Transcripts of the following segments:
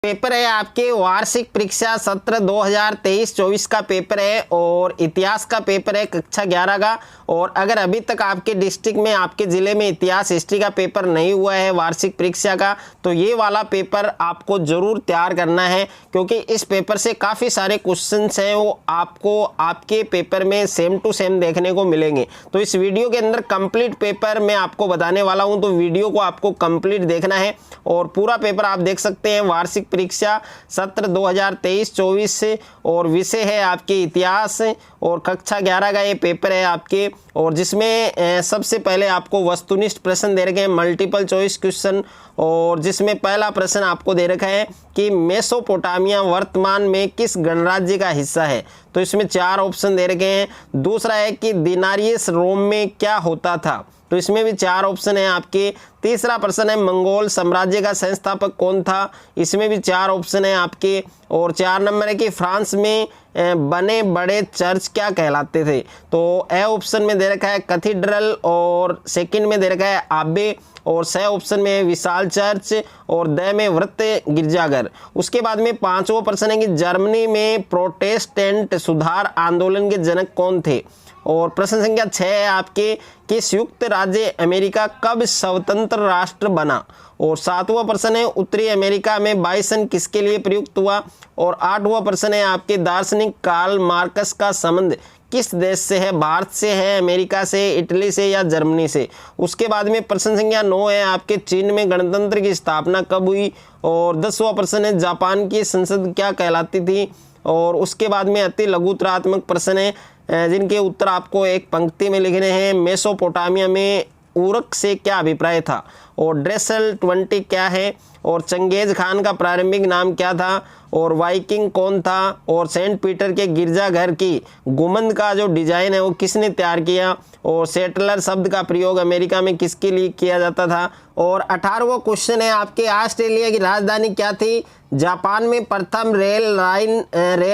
Paper है आपके वार्षिक परीक्षा सत्र 2023-24 का पेपर है और इतिहास का पेपर है कक्षा 11 का। और अगर अभी तक आपके डिस्ट्रिक्ट में आपके ज़िले में इतिहास हिस्ट्री का पेपर नहीं हुआ है वार्षिक परीक्षा का, तो ये वाला पेपर आपको ज़रूर तैयार करना है, क्योंकि इस पेपर से काफ़ी सारे क्वेश्चंस हैं वो आपको आपके पेपर में सेम टू सेम देखने को मिलेंगे। तो इस वीडियो के अंदर कंप्लीट पेपर मैं आपको बताने वाला हूँ, तो वीडियो को आपको कंप्लीट देखना है और पूरा पेपर आप देख सकते हैं। वार्षिक परीक्षा सत्र 2023-24 से और विषय है आपके इतिहास और कक्षा 11 का ये पेपर है आपके, और जिसमें सबसे पहले आपको वस्तुनिष्ठ प्रश्न दे रखे हैं, मल्टीपल चॉइस क्वेश्चन। और जिसमें पहला प्रश्न आपको दे रखा है कि मेसोपोटामिया वर्तमान में किस गणराज्य का हिस्सा है, तो इसमें 4 ऑप्शन दे रखे हैं। दूसरा है कि दिनारियस रोम में क्या होता था, तो इसमें भी 4 ऑप्शन है आपके। तीसरा प्रश्न है मंगोल साम्राज्य का संस्थापक कौन था, इसमें भी 4 ऑप्शन है आपके। और 4 नंबर है कि फ्रांस में बने बड़े चर्च क्या कहलाते थे, तो ए ऑप्शन में दे रखा है कैथीड्रल और सेकंड में दे रखा है आबे, और स ऑप्शन में विशाल चर्च और द में वृत्त गिरजाघर। उसके बाद में 5वां प्रश्न है कि जर्मनी में प्रोटेस्टेंट सुधार आंदोलन के जनक कौन थे, और प्रश्न संख्या 6 है आपके कि संयुक्त राज्य अमेरिका कब स्वतंत्र राष्ट्र बना। और 7वां प्रश्न है उत्तरी अमेरिका में बाइसन किसके लिए प्रयुक्त हुआ। और 8वां प्रश्न है आपके दार्शनिक कार्ल मार्क्स का संबंध किस देश से है, भारत से है, अमेरिका से, इटली से या जर्मनी से। उसके बाद में प्रश्न संख्या 9 है आपके चीन में गणतंत्र की स्थापना कब हुई। और 10वां प्रश्न है जापान की संसद क्या कहलाती थी। और उसके बाद में अति लघुतरात्मक प्रश्न है जिनके उत्तर आपको एक पंक्ति में लिखने हैं। मेसोपोटामिया में उरक से क्या अभिप्राय था, और ड्रेसल 20 क्या है, और चंगेज खान का प्रारंभिक नाम क्या था, और वाइकिंग कौन था, और सेंट पीटर के गिरजाघर की गुंबद का जो डिजाइन है वो किसने तैयार किया, और सेटलर शब्द का प्रयोग अमेरिका में किसके लिए किया जाता था। और 18वां क्वेश्चन है आपके ऑस्ट्रेलिया की राजधानी क्या थी, जापान में प्रथम रेल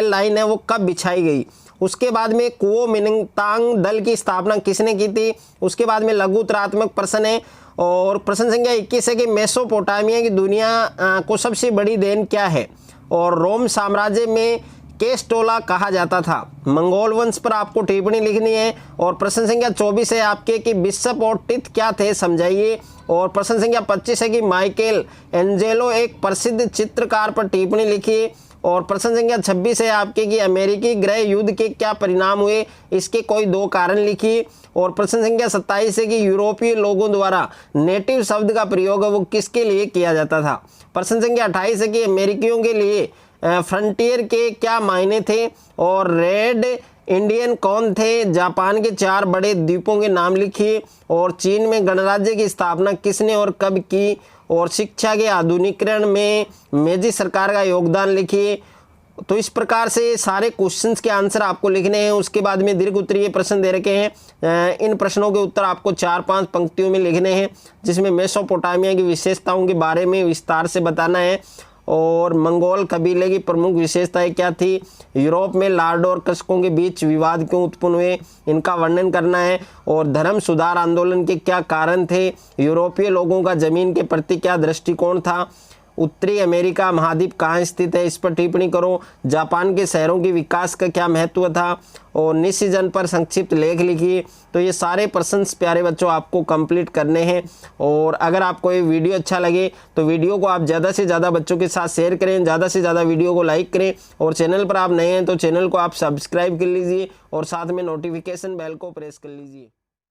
लाइन है वो कब बिछाई गई। उसके बाद में कुओमिंतांग दल की स्थापना किसने की थी। उसके बाद में लघुतरात्मक प्रश्न है और प्रश्न संख्या 21 है कि मेसोपोटामिया की दुनिया को सबसे बड़ी देन क्या है, और रोम साम्राज्य में केस्टोला कहा जाता था। मंगोल वंश पर आपको टिप्पणी लिखनी है। और प्रश्न संख्या 24 है आपके कि बिशप और टिथ क्या थे समझाइए। और प्रश्न संख्या 25 है कि माइकल एंजेलो एक प्रसिद्ध चित्रकार पर टिप्पणी लिखिए। और प्रश्न संख्या 26 है आपके कि अमेरिकी गृह युद्ध के क्या परिणाम हुए, इसके कोई 2 कारण लिखिए। और प्रश्न संख्या 27 है कि यूरोपीय लोगों द्वारा नेटिव शब्द का प्रयोग है वो किसके लिए किया जाता था। प्रश्न संख्या 28 है कि अमेरिकियों के लिए फ्रंटियर के क्या मायने थे, और रेड इंडियन कौन थे। जापान के 4 बड़े द्वीपों के नाम लिखिए। और चीन में गणराज्य की स्थापना किसने और कब की। और शिक्षा के आधुनिकीकरण में मेजी सरकार का योगदान लिखिए। तो इस प्रकार से सारे क्वेश्चंस के आंसर आपको लिखने हैं। उसके बाद में दीर्घ उत्तरीय प्रश्न दे रखे हैं, इन प्रश्नों के उत्तर आपको 4-5 पंक्तियों में लिखने हैं, जिसमें मेसोपोटामिया की विशेषताओं के बारे में विस्तार से बताना है। और मंगोल कबीले की प्रमुख विशेषताएं क्या थी, यूरोप में लार्डो और कृषकों के बीच विवाद क्यों उत्पन्न हुए, इनका वर्णन करना है। और धर्म सुधार आंदोलन के क्या कारण थे, यूरोपीय लोगों का जमीन के प्रति क्या दृष्टिकोण था, उत्तरी अमेरिका महाद्वीप कहाँ स्थित है इस पर टिप्पणी करो, जापान के शहरों के विकास का क्या महत्व था, और निशिजन पर संक्षिप्त लेख लिखिए। तो ये सारे प्रश्न प्यारे बच्चों आपको कंप्लीट करने हैं। और अगर आपको ये वीडियो अच्छा लगे तो वीडियो को आप ज़्यादा से ज़्यादा बच्चों के साथ शेयर करें, ज़्यादा से ज़्यादा वीडियो को लाइक करें, और चैनल पर आप नए हैं तो चैनल को आप सब्सक्राइब कर लीजिए और साथ में नोटिफिकेशन बेल को प्रेस कर लीजिए।